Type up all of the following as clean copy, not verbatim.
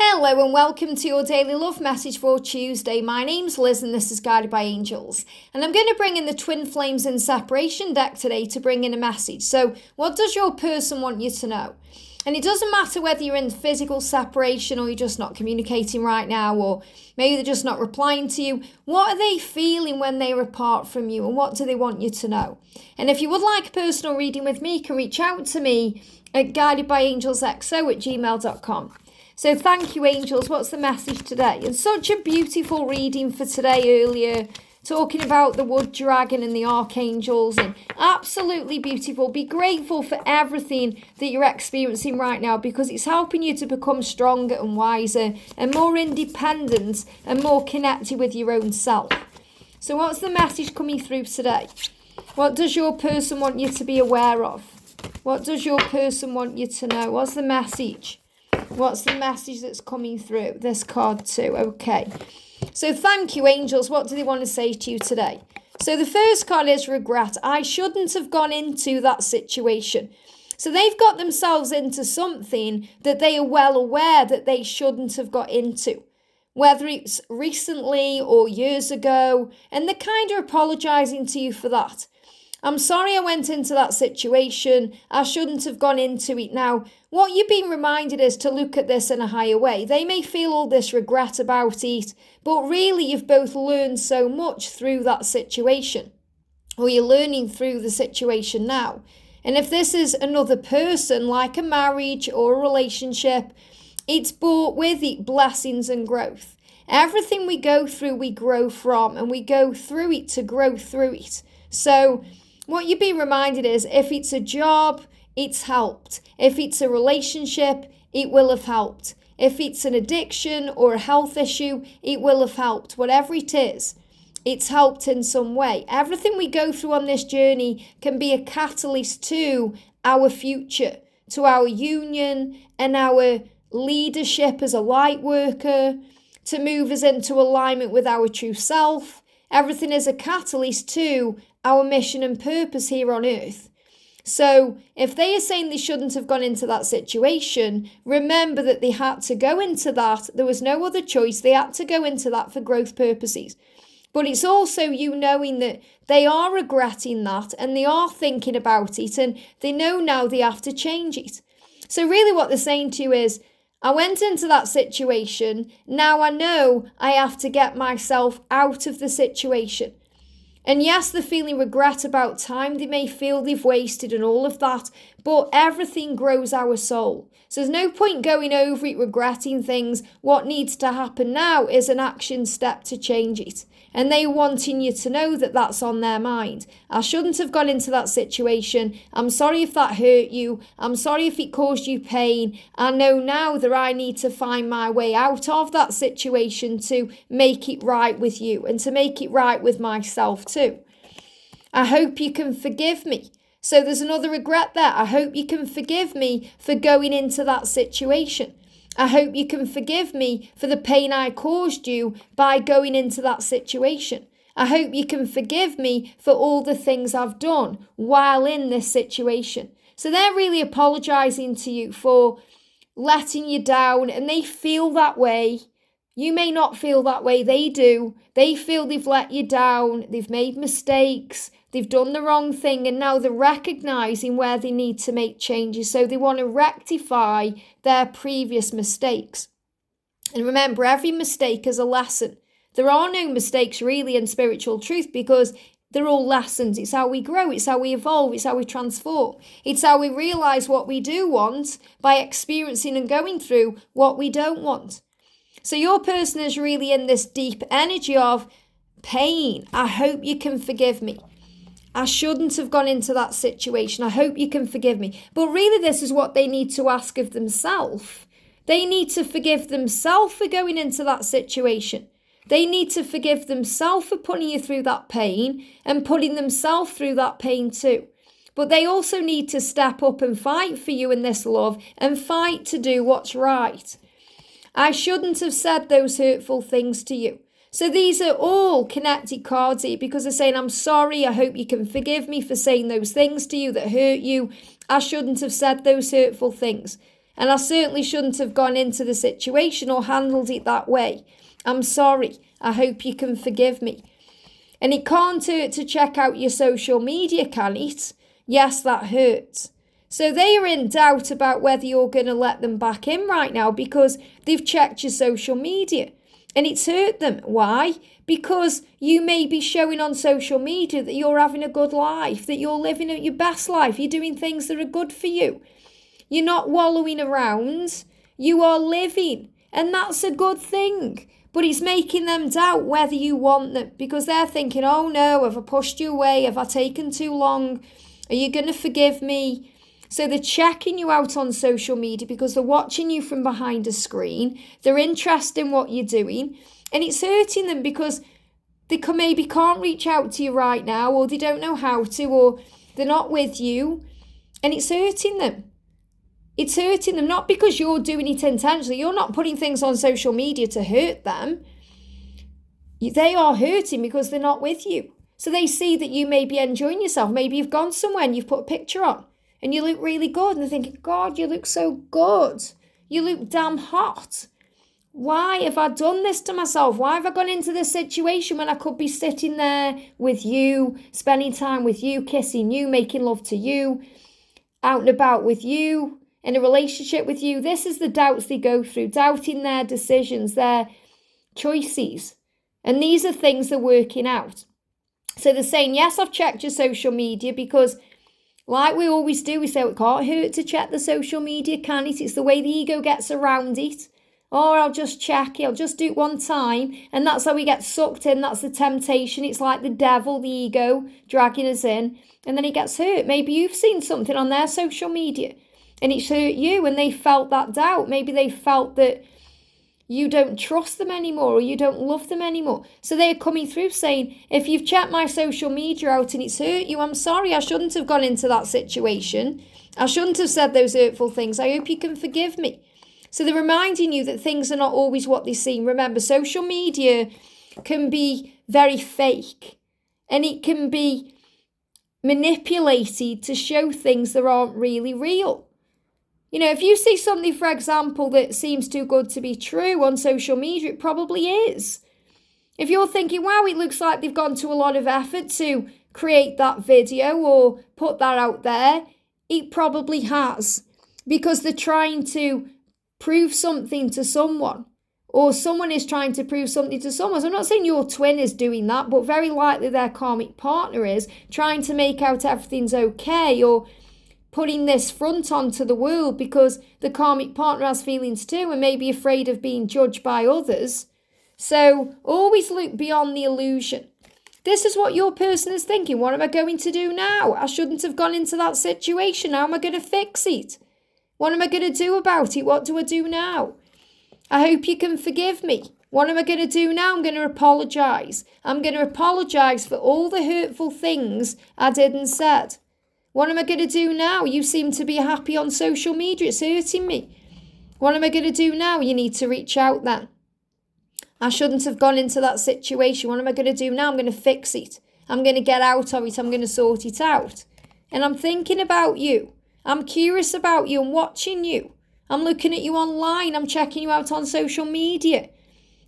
Hello and welcome to your daily love message for Tuesday. My name's Liz and this is Guided by Angels. And I'm going to bring in the Twin Flames in Separation deck today to bring in a message. So what does your person want you to know? And it doesn't matter whether you're in physical separation or you're just not communicating right now, or maybe they're just not replying to you. What are they feeling when they're apart from you, and what do they want you to know? And if you would like a personal reading with me, you can reach out to me at guidedbyangelsxo@gmail.com. So thank you, angels. What's the message today? And such a beautiful reading for today earlier, talking about the wood dragon and the archangels, and absolutely beautiful. Be grateful for everything that you're experiencing right now, because it's helping you to become stronger and wiser and more independent and more connected with your own self. So what's the message coming through today? What does your person want you to be aware of? What does your person want you to know? What's the message? What's the message that's coming through? This card too. Okay. So thank you, angels. What do they want to say to you today? So the first card is regret. I shouldn't have gone into that situation. So they've got themselves into something that they are well aware that they shouldn't have got into, whether it's recently or years ago, and they're kind of apologizing to you for that. I'm sorry I went into that situation. I shouldn't have gone into it. Now, what you're being reminded is to look at this in a higher way. They may feel all this regret about it, but really you've both learned so much through that situation, or you're learning through the situation now. And if this is another person, like a marriage or a relationship, it's brought with it blessings and growth. Everything we go through, we grow from, and we go through it to grow through it. So what you're being reminded is, if it's a job, it's helped. If it's a relationship, it will have helped. If it's an addiction or a health issue, it will have helped. Whatever it is, it's helped in some way. Everything we go through on this journey can be a catalyst to our future, to our union and our leadership as a light worker, to move us into alignment with our true self. Everything is a catalyst to our mission and purpose here on earth. So if they are saying they shouldn't have gone into that situation, remember that they had to go into that. There was no other choice. They had to go into that for growth purposes. But it's also you knowing that they are regretting that and they are thinking about it and they know now they have to change it. So really what they're saying to you is, I went into that situation. Now I know I have to get myself out of the situation. And yes, they're feeling regret about time they may feel they've wasted and all of that, but everything grows our soul. So there's no point going over it, regretting things. What needs to happen now is an action step to change it. And they're wanting you to know that that's on their mind. I shouldn't have gone into that situation. I'm sorry if that hurt you. I'm sorry if it caused you pain. I know now that I need to find my way out of that situation to make it right with you and to make it right with myself too. I hope you can forgive me. So there's another regret there. I hope you can forgive me for going into that situation. I hope you can forgive me for the pain I caused you by going into that situation. I hope you can forgive me for all the things I've done while in this situation. So they're really apologizing to you for letting you down, and they feel that way. You may not feel that way. They do. They feel they've let you down. They've made mistakes. They've done the wrong thing, and now they're recognizing where they need to make changes. So they want to rectify their previous mistakes. And remember, every mistake is a lesson. There are no mistakes really in spiritual truth, because they're all lessons. It's how we grow. It's how we evolve. It's how we transform. It's how we realize what we do want by experiencing and going through what we don't want. So your person is really in this deep energy of pain. I hope you can forgive me. I shouldn't have gone into that situation. I hope you can forgive me. But really, this is what they need to ask of themselves. They need to forgive themselves for going into that situation. They need to forgive themselves for putting you through that pain and putting themselves through that pain too. But they also need to step up and fight for you in this love and fight to do what's right. I shouldn't have said those hurtful things to you. So these are all connected cards here, because they're saying, I'm sorry, I hope you can forgive me for saying those things to you that hurt you. I shouldn't have said those hurtful things. And I certainly shouldn't have gone into the situation or handled it that way. I'm sorry. I hope you can forgive me. And it can't hurt to check out your social media, can it? Yes, that hurts. So they are in doubt about whether you're going to let them back in right now because they've checked your social media. And it's hurt them. Why? Because you may be showing on social media that you're having a good life, that you're living your best life, you're doing things that are good for you. You're not wallowing around, you are living. And that's a good thing. But it's making them doubt whether you want them because they're thinking, oh no, have I pushed you away? Have I taken too long? Are you going to forgive me? So they're checking you out on social media because they're watching you from behind a screen. They're interested in what you're doing. And it's hurting them because they maybe can't reach out to you right now, or they don't know how to, or they're not with you. And it's hurting them. It's hurting them not because you're doing it intentionally. You're not putting things on social media to hurt them. They are hurting because they're not with you. So they see that you may be enjoying yourself. Maybe you've gone somewhere and you've put a picture on and you look really good. And they're thinking, God, you look so good. You look damn hot. Why have I done this to myself? Why have I gone into this situation when I could be sitting there with you, spending time with you, kissing you, making love to you, out and about with you, in a relationship with you? This is the doubts they go through, doubting their decisions, their choices. And these are things they're working out. So they're saying, yes, I've checked your social media because like we always do, we say it can't hurt to check the social media, can it? It's the way the ego gets around it. Or I'll just check it, I'll just do it one time. And that's how we get sucked in. That's the temptation. It's like the devil, the ego, dragging us in. And then it gets hurt. Maybe you've seen something on their social media and it's hurt you and they felt that doubt. Maybe they felt that you don't trust them anymore or you don't love them anymore. So they're coming through saying, if you've checked my social media out and it's hurt you, I'm sorry, I shouldn't have gone into that situation. I shouldn't have said those hurtful things. I hope you can forgive me. So they're reminding you that things are not always what they seem. Remember, social media can be very fake and it can be manipulated to show things that aren't really real. You know, if you see something, for example, that seems too good to be true on social media, it probably is. If you're thinking, wow, it looks like they've gone to a lot of effort to create that video or put that out there, it probably has. Because they're trying to prove something to someone, or someone is trying to prove something to someone. So I'm not saying your twin is doing that, but very likely their karmic partner is trying to make out everything's okay, or putting this front onto the world because the karmic partner has feelings too and may be afraid of being judged by others. So always look beyond the illusion. This is what your person is thinking. What am I going to do now? I shouldn't have gone into that situation. How am I going to fix it? What am I going to do about it? What do I do now? I hope you can forgive me. What am I going to do now? I'm going to apologise. I'm going to apologise for all the hurtful things I did and said. What am I going to do now? You seem to be happy on social media. It's hurting me. What am I going to do now? You need to reach out then. I shouldn't have gone into that situation. What am I going to do now? I'm going to fix it. I'm going to get out of it. I'm going to sort it out. And I'm thinking about you. I'm curious about you. I'm watching you. I'm looking at you online. I'm checking you out on social media.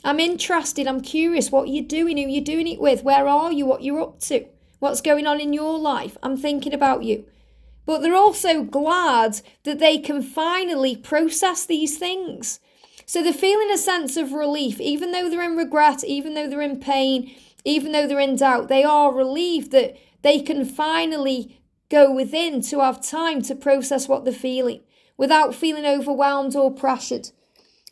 I'm interested. I'm curious what you're doing, who you're doing it with. Where are you? What you're up to. What's going on in your life? I'm thinking about you. But they're also glad that they can finally process these things. So they're feeling a sense of relief, even though they're in regret, even though they're in pain, even though they're in doubt. They are relieved that they can finally go within to have time to process what they're feeling without feeling overwhelmed or pressured.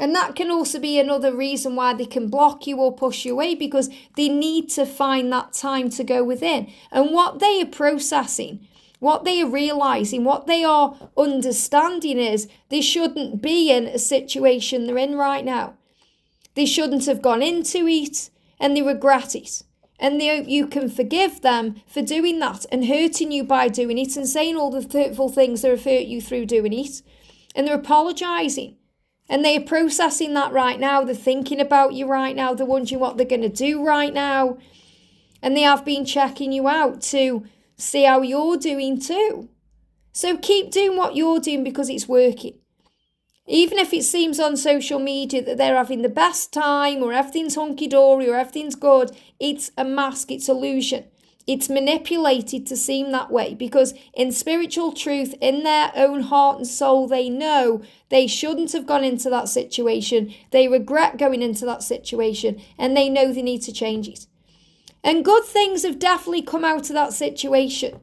And that can also be another reason why they can block you or push you away, because they need to find that time to go within. And what they are processing, what they are realising, what they are understanding is they shouldn't be in a situation they're in right now. They shouldn't have gone into it and they regret it. And they hope you can forgive them for doing that and hurting you by doing it and saying all the hurtful things that have hurt you through doing it. And they're apologising. And they are processing that right now. They're thinking about you right now. They're wondering what they're going to do right now. And they have been checking you out to see how you're doing too. So keep doing what you're doing because it's working. Even if it seems on social media that they're having the best time or everything's hunky-dory or everything's good, it's a mask, it's illusion. It's manipulated to seem that way because in spiritual truth, in their own heart and soul, they know they shouldn't have gone into that situation. They regret going into that situation and they know they need to change it. And good things have definitely come out of that situation.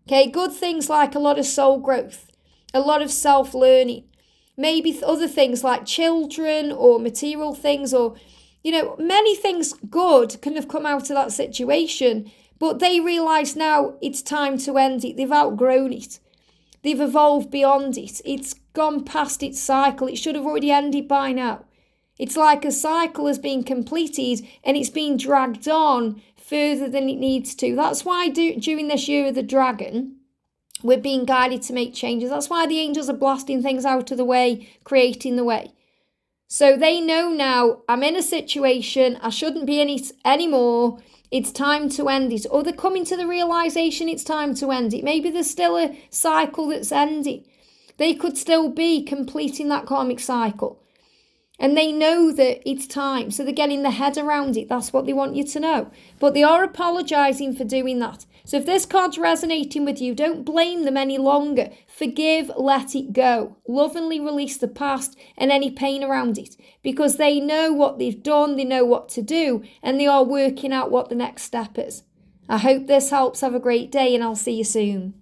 Okay, good things like a lot of soul growth, a lot of self-learning, maybe other things like children or material things or, many things good can have come out of that situation. But they realise now it's time to end it. They've outgrown it. They've evolved beyond it. It's gone past its cycle. It should have already ended by now. It's like a cycle has been completed and it's been dragged on further than it needs to. That's why during this year of the dragon, we're being guided to make changes. That's why the angels are blasting things out of the way, creating the way. So they know now, I'm in a situation, I shouldn't be in it anymore. It's time to end it. Or they're coming to the realisation it's time to end it. Maybe there's still a cycle that's ending. They could still be completing that karmic cycle. And they know that it's time. So they're getting their head around it. That's what they want you to know. But they are apologising for doing that. So if this card's resonating with you, don't blame them any longer. Forgive, let it go. Lovingly release the past and any pain around it. Because they know what they've done, they know what to do, and they are working out what the next step is. I hope this helps. Have a great day and I'll see you soon.